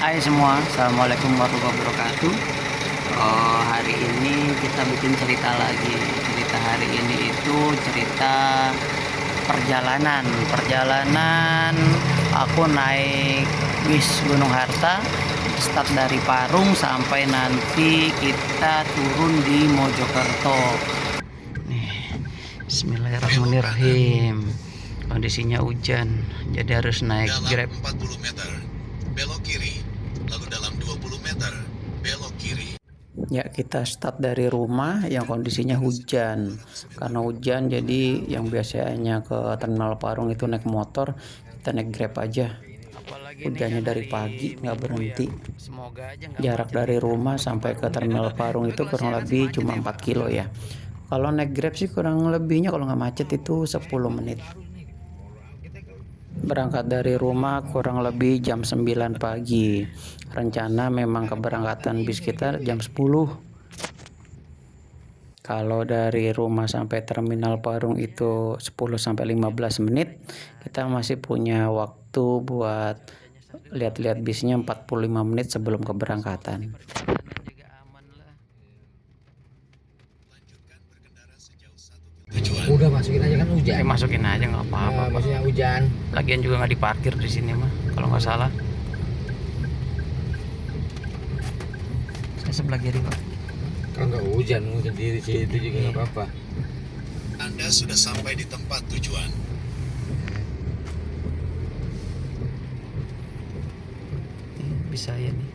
Hai semua, assalamualaikum warahmatullahi wabarakatuh. Hari ini kita bikin cerita lagi. Cerita hari ini itu cerita perjalanan aku naik bis Gunung Harta, start dari Parung sampai nanti kita turun di Mojokerto. Nih, Bismillahirrahmanirrahim. Kondisinya hujan, jadi harus naik Grab. 40 meter belok kiri, lalu dalam 20 meter belok kiri. Ya, kita start dari rumah yang kondisinya hujan. Karena hujan, jadi yang biasanya ke Terminal Parung itu naik motor, kita naik Grab aja. Hujannya dari pagi nggak berhenti. Jarak dari rumah sampai ke Terminal Parung itu kurang lebih cuma 4 kilo ya. Kalau naik Grab sih kurang lebihnya kalau nggak macet itu 10 menit. Berangkat dari rumah kurang lebih jam 9 pagi. Rencana memang keberangkatan bis kita jam 10. Kalau dari rumah sampai Terminal Parung itu 10-15 menit, kita masih punya waktu buat lihat-lihat bisnya 45 menit sebelum keberangkatan. Udah masukin aja kan hujan. Masukin aja nggak apa-apa. Maksudnya hujan. Lagian juga nggak diparkir di sini mah, kalau nggak salah. Saya sebelah kiri Pak. Kalau nggak hujan di situ juga nggak apa-apa. Anda sudah sampai di tempat tujuan. Bisa ya nih.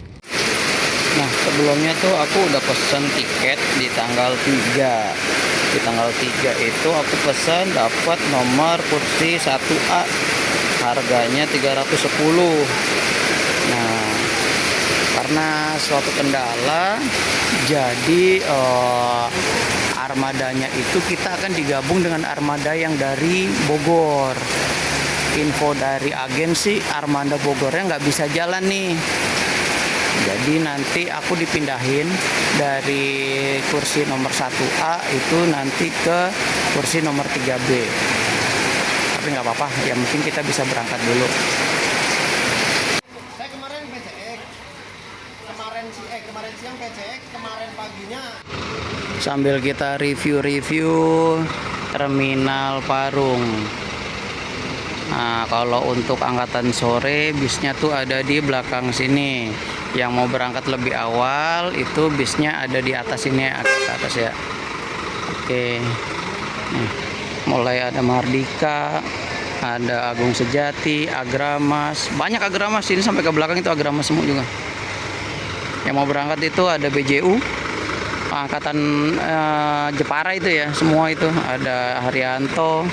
Nah, sebelumnya tuh aku udah pesen tiket di tanggal 3. Di tanggal 3 itu aku pesan dapat nomor kursi 1A. Harganya 310. Nah, karena suatu kendala, jadi armadanya itu kita akan digabung dengan armada yang dari Bogor. Info dari agensi armada Bogornya nggak bisa jalan nih. Jadi nanti aku dipindahin dari kursi nomor 1A itu nanti ke kursi nomor 3B. Tapi nggak apa-apa, yang penting kita bisa berangkat dulu. Saya kemarin PCX, kemarin siang PCX, kemarin paginya. Sambil kita review Terminal Parung. Nah, kalau untuk angkatan sore bisnya tuh ada di belakang sini. Yang mau berangkat lebih awal itu bisnya ada di atas sini, agak ke atas ya. Oke. Nih, mulai ada Mardika, ada Agung Sejati, Agramas. Banyak Agramas ini sampai ke belakang itu Agramas semua juga. Yang mau berangkat itu ada BJU, angkatan Jepara itu ya, semua itu ada Haryanto.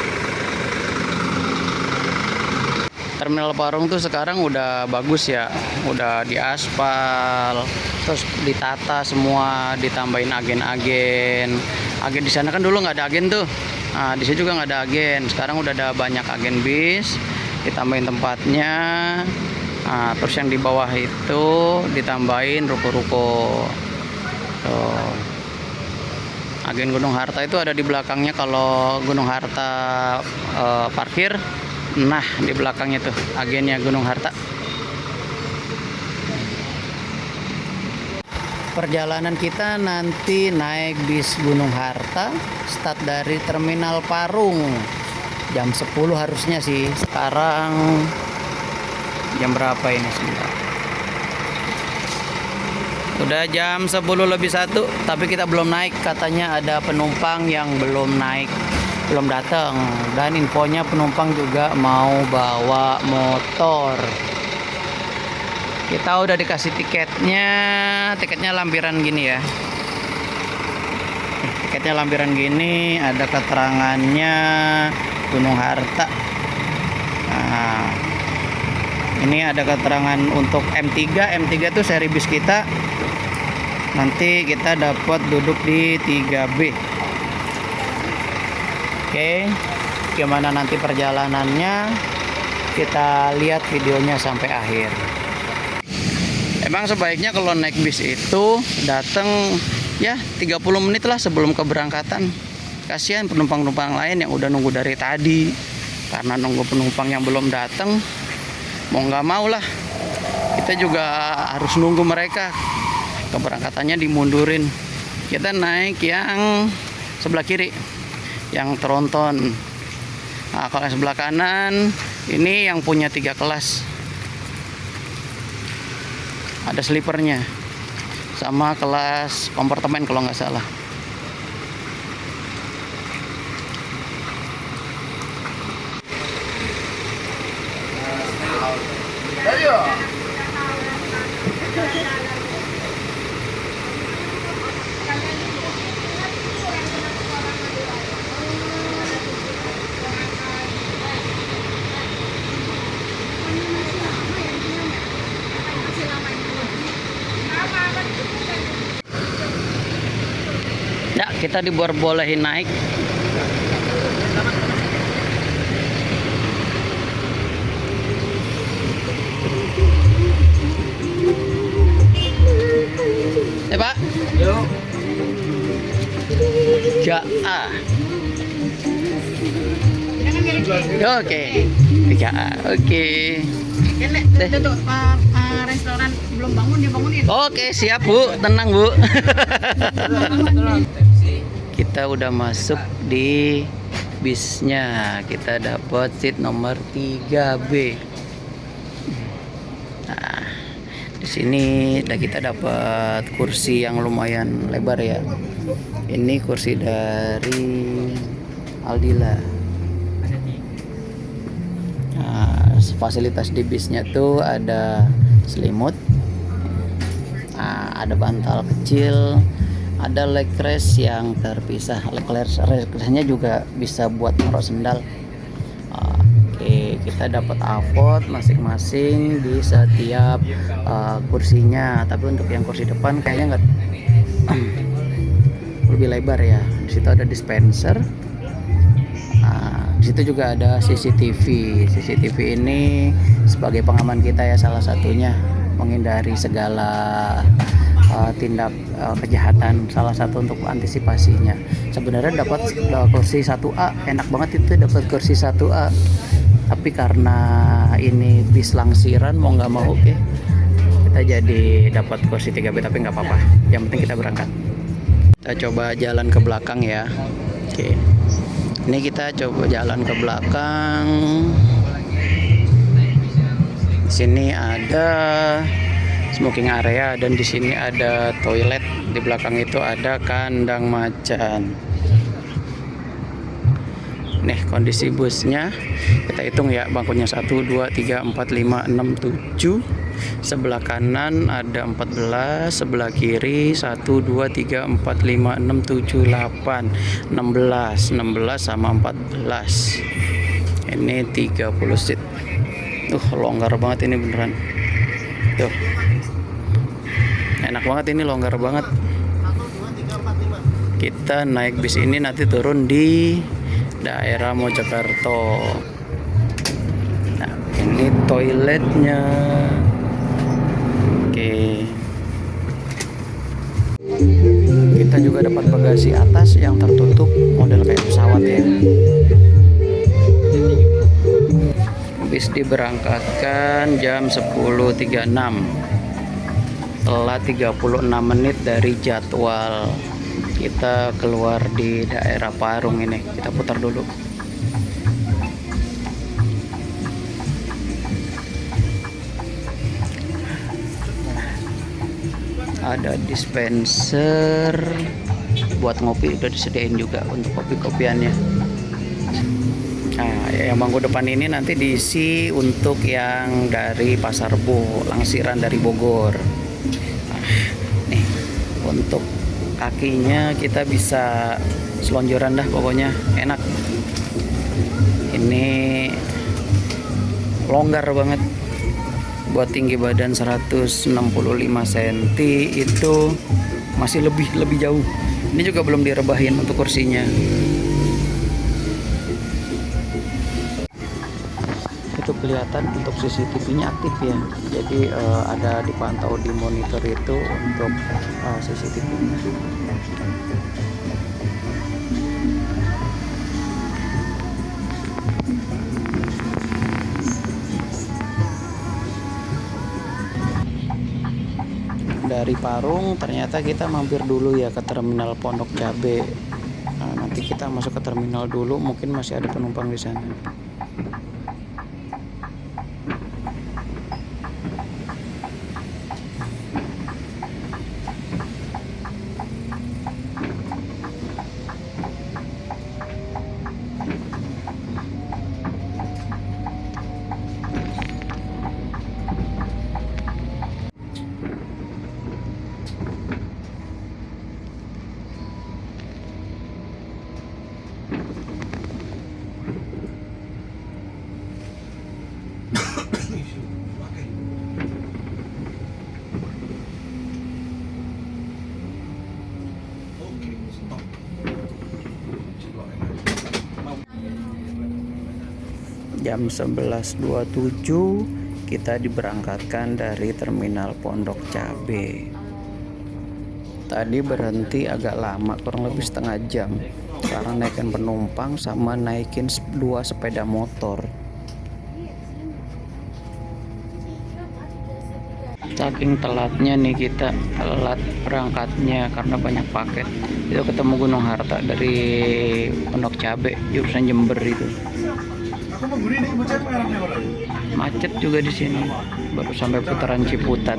Terminal Parung tuh sekarang udah bagus ya, udah diaspal, terus ditata semua, ditambahin agen-agen. Agen di sana kan dulu nggak ada agen tuh, nah di sini juga nggak ada agen. Sekarang udah ada banyak agen bis, ditambahin tempatnya. Nah, terus yang di bawah itu ditambahin ruko-ruko. Tuh. Agen Gunung Harta itu ada di belakangnya. Kalau Gunung Harta parkir, nah di belakangnya tuh agennya Gunung Harta. Perjalanan kita nanti naik bis Gunung Harta, start dari Terminal Parung jam 10 harusnya sih. Sekarang jam berapa ini sebentar? Udah jam 10:01, tapi kita belum naik. Katanya ada penumpang yang belum naik, belum datang. Dan infonya penumpang juga mau bawa motor. Kita udah dikasih tiketnya lampiran gini ya. Tiketnya lampiran gini, ada keterangannya Gunung Harta. Nah, ini ada keterangan untuk M3 itu seri bis kita. Nanti kita dapat duduk di 3B. Oke, gimana nanti perjalanannya, kita lihat videonya sampai akhir. Emang sebaiknya kalau naik bis itu datang ya 30 menit lah sebelum keberangkatan. Kasihan penumpang-penumpang lain yang udah nunggu dari tadi. Karena nunggu penumpang yang belum datang, mau nggak mau lah kita juga harus nunggu mereka, keberangkatannya dimundurin. Kita naik yang sebelah kiri, yang tronton. Nah, kalau yang sebelah kanan ini yang punya 3 kelas, ada sleepernya sama kelas kompartemen kalau nggak salah. Ya, kita dibolehin naik. Pak. Yuk. Ja. Oke. 3A. Oke. Tuh, restoran belum bangun dia bangunin. Oke, siap Bu, tenang Bu. Kita udah masuk di bisnya. Kita dapat seat nomor 3B. Nah, di sini kita dapat kursi yang lumayan lebar ya. Ini kursi dari Aldila. Nah, fasilitas di bisnya tuh ada selimut, ada bantal kecil, ada leg rest yang terpisah. Leg restnya juga bisa buat naruh sendal. Oke, kita dapat avot masing-masing di setiap kursinya. Tapi untuk yang kursi depan kayaknya nggak lebih lebar ya. Di situ ada dispenser. Di situ juga ada CCTV. CCTV ini sebagai pengaman kita ya, salah satunya menghindari segala tindak kejahatan, salah satu untuk antisipasinya. Sebenarnya dapat kursi 1A, enak banget itu dapat kursi 1A. Tapi karena ini bis langsiran mau nggak mau, oke, kita jadi dapat kursi 3B, tapi nggak apa-apa. Yang penting kita berangkat. Kita coba jalan ke belakang ya. Oke. Ini kita coba jalan ke belakang. Di sini ada smoking area dan di sini ada toilet. Di belakang itu ada kandang macan. Nih kondisi busnya. Kita hitung ya, bangkunya 1, 2, 3, 4, 5, 6, 7. Sebelah kanan ada 14, sebelah kiri 1, 2, 3, 4, 5, 6, 7, 8, 16 sama 14. Ini 30 seat. Longgar banget ini beneran. Tuh. Enak banget ini, longgar banget. Kita naik bis ini nanti turun di daerah Mojokerto. Nah, ini toiletnya. Oke. Kita juga dapat bagasi atas yang tertutup, model kayak pesawat ya. Bis diberangkatkan jam 10.36. Telat 36 menit dari jadwal. Kita keluar di daerah Parung ini. Kita putar dulu. Ada dispenser buat ngopi, udah disediain juga untuk kopi-kopiannya. Nah, yang bangku depan ini nanti diisi untuk yang dari Pasar Rebo, langsiran dari Bogor. Nah, nih untuk kakinya kita bisa selonjoran dah, pokoknya enak. Ini longgar banget. Buat tinggi badan 165 cm itu masih lebih jauh. Ini juga belum direbahin untuk kursinya. Itu kelihatan untuk CCTV-nya aktif ya. Jadi ada dipantau di monitor itu untuk CCTV-nya. dari Parung ternyata kita mampir dulu ya ke terminal Pondok Cabe. Nah, nanti kita masuk ke terminal dulu, mungkin masih ada penumpang di sana. Jam 11.27 kita diberangkatkan dari terminal Pondok Cabe. Tadi berhenti agak lama, kurang lebih setengah jam, karena naikin penumpang sama naikin 2 sepeda motor. Saking telatnya nih kita, telat berangkatnya karena banyak paket. Itu ketemu Gunung Harta dari Pondok Cabe, jurusan Jember itu. Macet juga di sini. Baru sampai putaran Ciputat.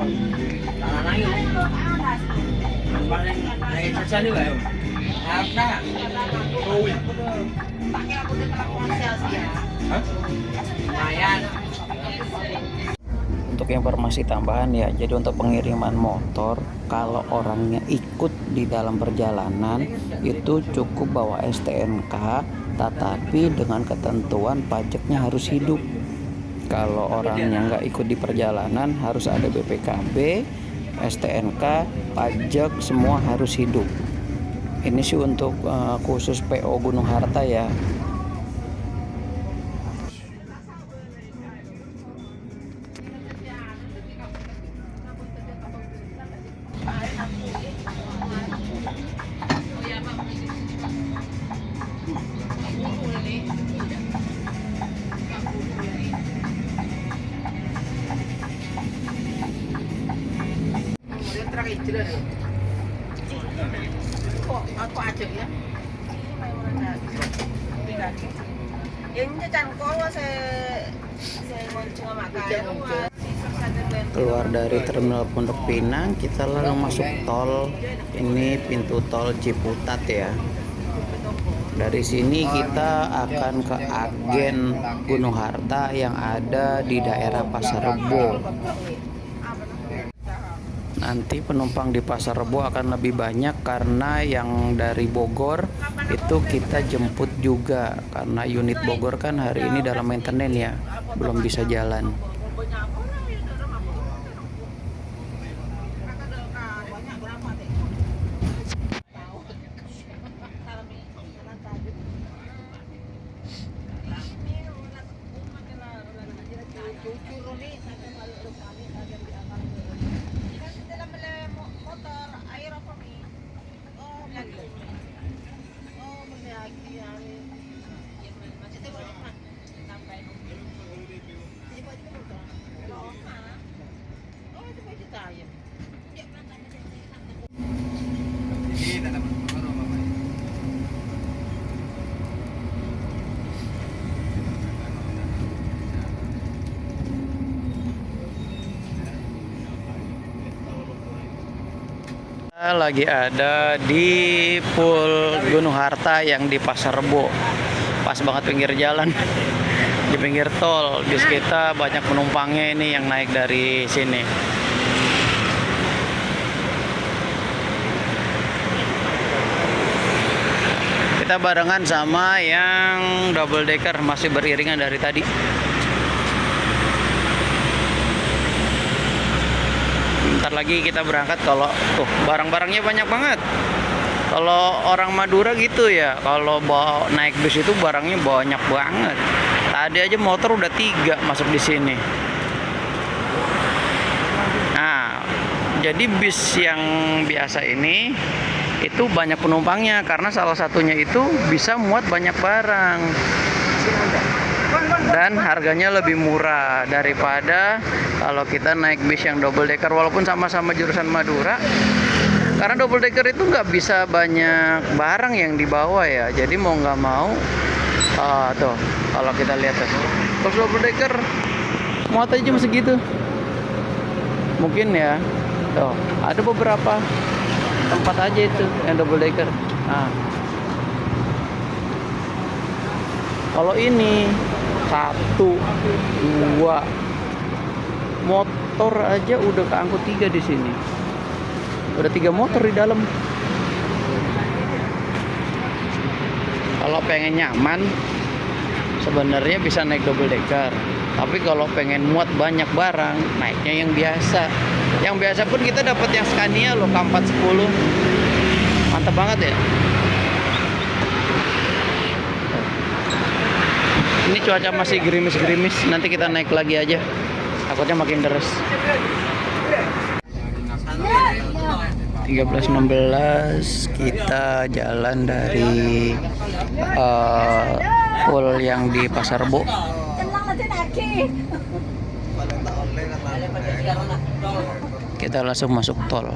Untuk informasi tambahan ya, jadi untuk pengiriman motor, kalau orangnya ikut di dalam perjalanan itu cukup bawa STNK, tetapi dengan ketentuan pajaknya harus hidup. Kalau orangnya nggak ikut di perjalanan harus ada BPKB, STNK, pajak, semua harus hidup. Ini sih untuk khusus PO Gunung Harta ya. Aku aja ya. Keluar dari terminal Pondok Pinang, kita lalu masuk tol. Ini pintu tol Ciputat ya. Dari sini kita akan ke agen Gunung Harta yang ada di daerah Pasar Rebo. Nanti penumpang di Pasar Rebo akan lebih banyak karena yang dari Bogor itu kita jemput juga, karena unit Bogor kan hari ini dalam maintenance ya, belum bisa jalan. Lagi ada di Pool Gunung Harta yang di Pasar Rebo, pas banget pinggir jalan di pinggir tol. Bis kita banyak penumpangnya ini yang naik dari sini. Kita barengan sama yang double decker, masih beriringan dari tadi. Bentar lagi kita berangkat. Kalau tuh barang-barangnya banyak banget. Kalau orang Madura gitu ya, kalau bawa naik bis itu barangnya banyak banget. Tadi aja motor udah 3 masuk di sini. Nah, jadi bis yang biasa ini itu banyak penumpangnya karena salah satunya itu bisa muat banyak barang dan harganya lebih murah daripada kalau kita naik bis yang double decker, walaupun sama-sama jurusan Madura, karena double decker itu nggak bisa banyak barang yang dibawa ya, jadi mau nggak mau tuh kalau kita lihat tuh, kalau double decker muatannya cuma segitu mungkin ya. Tuh ada beberapa tempat aja itu yang double decker. Nah, kalau ini 1, 2 motor aja udah keangkut 3 di sini. Udah 3 motor di dalam. Kalau pengen nyaman sebenarnya bisa naik double decker. Tapi kalau pengen muat banyak barang, naiknya yang biasa. Yang biasa pun kita dapat yang Scania loh, K410. Mantap banget ya. Ini cuaca masih gerimis-gerimis, nanti kita naik lagi aja. Takutnya makin deres. 13.16 kita jalan dari pool yang di Pasar Rebo. Kita langsung masuk tol.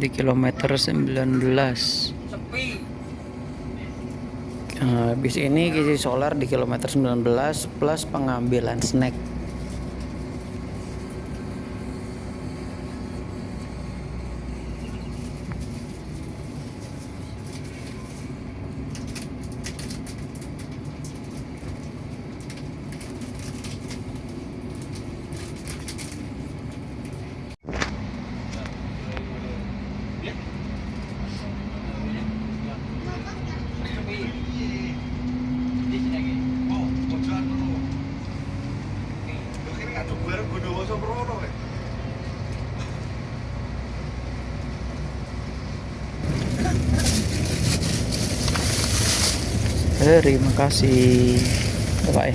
Di kilometer 19. Bis ini isi solar di kilometer 19 plus pengambilan snack. Terima kasih. Bye.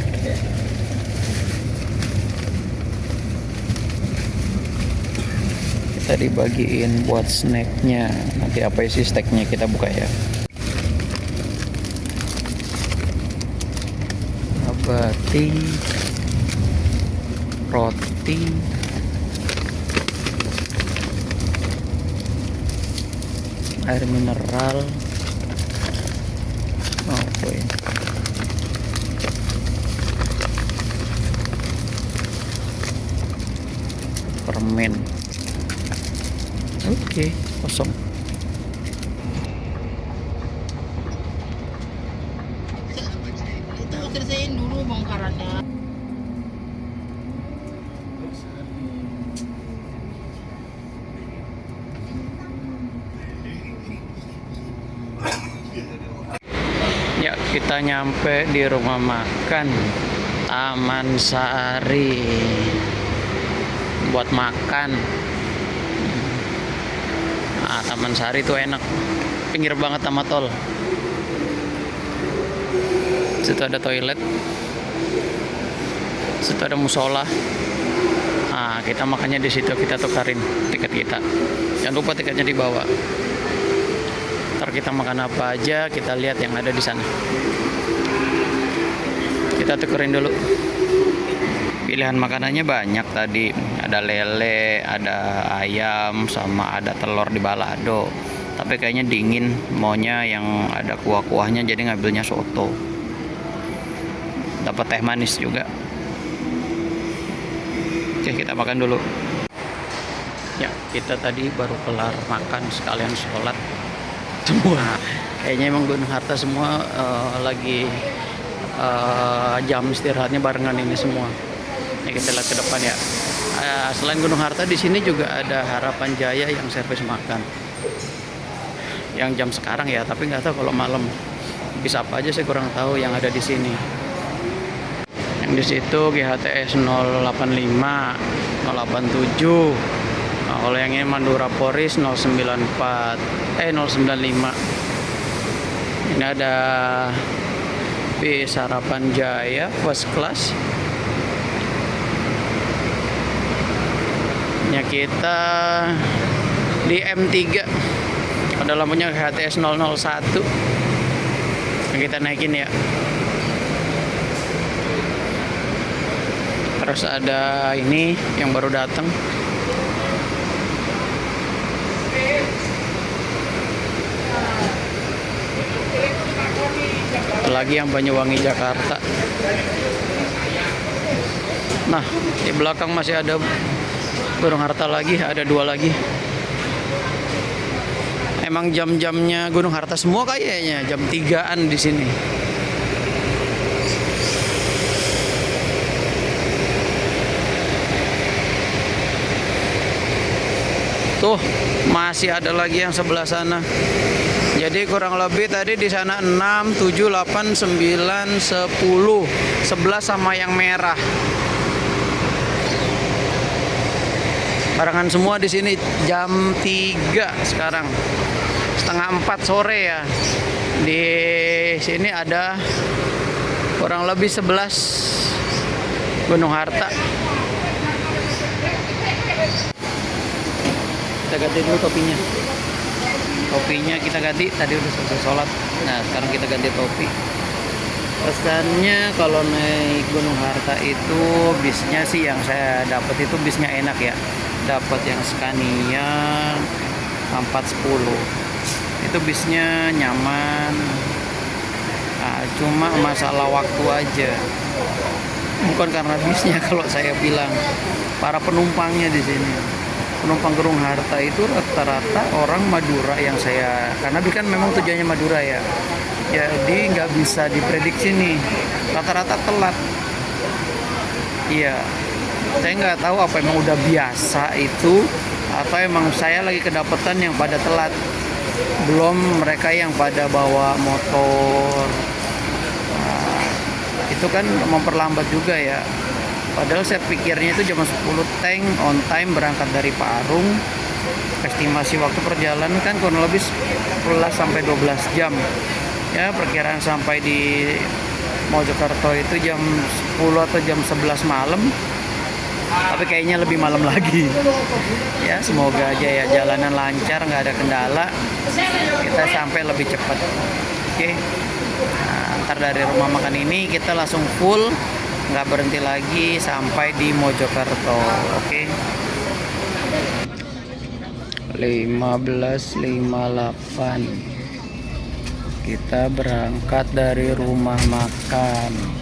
Kita dibagiin buat snacknya. Nanti apa isi snacknya kita buka ya. Abati, roti, air mineral. Apa ini? Permen. Oke, kosong. Itu selesaiin dulu bongkarannya. Ya, kita nyampe di rumah makan Taman Sari buat makan. Nah, Taman Sari itu enak, pinggir banget sama tol. Situ ada toilet, situ ada musola. Nah, kita makannya di situ, kita tukarin tiket kita. Jangan lupa tiketnya dibawa. Ntar kita makan apa aja, kita lihat yang ada di sana. Kita tukerin dulu. Pilihan makanannya banyak tadi. Ada lele, ada ayam, sama ada telur di balado. Tapi kayaknya dingin, maunya yang ada kuah-kuahnya, jadi ngambilnya soto. Dapat teh manis juga. Oke, kita makan dulu. Ya, kita tadi baru kelar makan sekalian sholat semua. Kayaknya emang Gunung Harta semua lagi jam istirahatnya barengan ini semua. Ini kita lihat ke depan ya. Selain Gunung Harta di sini juga ada Harapan Jaya yang servis makan. Yang jam sekarang ya, tapi nggak tahu kalau malam. Bisa apa aja saya kurang tahu yang ada di sini. Yang di situ GHTS 085, 087. Nah, kalau yang ini Mandura Poris 094, 095. Ini ada bis Harapan Jaya first class. Ya, kita di M3. Ada lampunya GHTS 001. Yang kita naikin ya. Terus ada ini yang baru datang. Lagi yang Banyuwangi Jakarta. Nah, di belakang masih ada Gunung Harta lagi, ada 2 lagi. Emang jam-jamnya Gunung Harta semua kayaknya, jam 3-an di sini. Tuh, masih ada lagi yang sebelah sana. Jadi kurang lebih tadi di sana 6, 7, 8, 9, 10, 11 sama yang merah. Barengan semua di sini jam 3 sekarang. Setengah 4 sore ya. Di sini ada kurang lebih 11 Gunung Harta. Kita ganti dulu topinya. Topinya kita ganti, tadi udah selesai sholat. Nah, sekarang kita ganti topi. Pesannya kalau naik Gunung Harta itu bisnya sih yang saya dapat itu bisnya enak ya. Dapat yang Scania 410. Itu bisnya nyaman. Nah, cuma masalah waktu aja. Bukan karena bisnya kalau saya bilang. Para penumpangnya di sini. Penumpang Gunung Harta itu rata-rata orang Madura yang saya, karena kan memang tujuannya Madura ya. Jadi nggak bisa diprediksi nih. Rata-rata telat. Iya. Saya nggak tahu apa emang udah biasa itu atau emang saya lagi kedapatan yang pada telat. Belum mereka yang pada bawa motor. Nah, itu kan memperlambat juga ya. Padahal saya pikirnya itu jam 10 tank on time berangkat dari Parung. Estimasi waktu perjalanan kan kurang lebih 11 sampai 12 jam. Ya, perkiraan sampai di Mojokerto itu jam 10 atau jam 11 malam. Tapi kayaknya lebih malam lagi. Ya, semoga aja ya jalanan lancar, nggak ada kendala. Kita sampai lebih cepat. Oke. Nah, ntar dari rumah makan ini kita langsung full, nggak berhenti lagi sampai di Mojokerto. Oke. 15.58 kita berangkat dari rumah makan.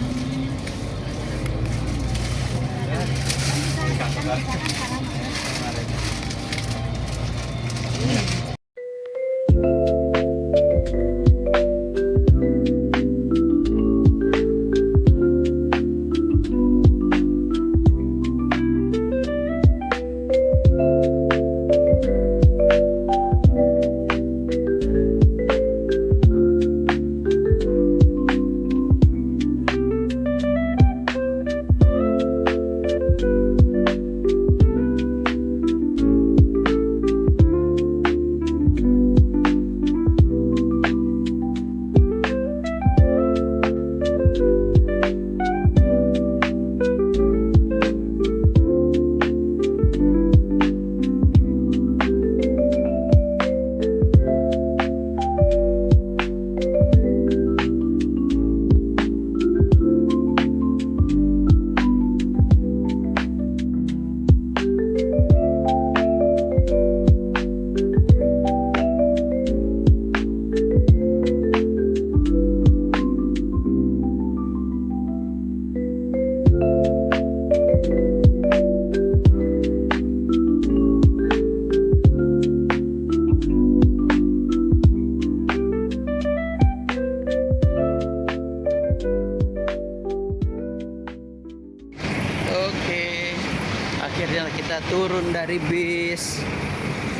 dari bis.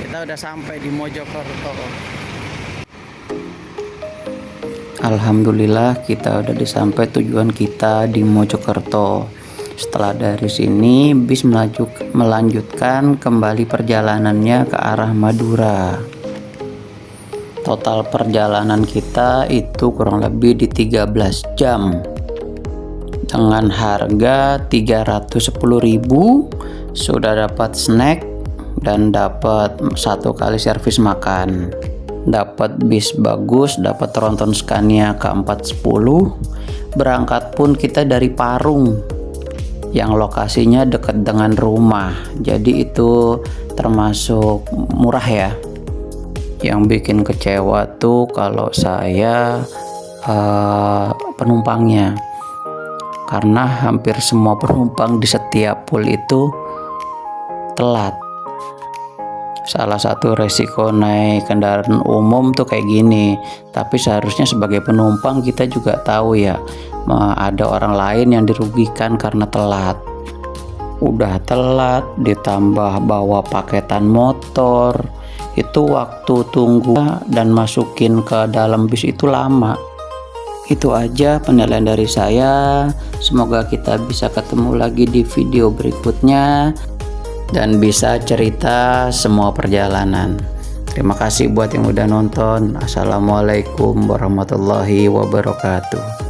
Kita udah sampai di Mojokerto. Alhamdulillah kita udah sampai tujuan kita di Mojokerto. Setelah dari sini bis melanjutkan kembali perjalanannya ke arah Madura. Total perjalanan kita itu kurang lebih di 13 jam. Dengan harga 310.000 sudah dapat snack dan dapat 1 kali servis makan. Dapat bis bagus, dapat tronton Scania K410. Berangkat pun kita dari Parung yang lokasinya dekat dengan rumah. Jadi itu termasuk murah ya. Yang bikin kecewa tuh kalau saya penumpangnya, karena hampir semua penumpang di setiap pool itu telat. Salah satu resiko naik kendaraan umum tuh kayak gini. Tapi seharusnya sebagai penumpang kita juga tahu ya, ada orang lain yang dirugikan karena telat. Udah telat ditambah bawa paketan motor, itu waktu tunggu dan masukin ke dalam bis itu lama. Itu aja penilaian dari saya. Semoga kita bisa ketemu lagi di video berikutnya dan bisa cerita semua perjalanan. Terima kasih buat yang udah nonton. Assalamualaikum warahmatullahi wabarakatuh.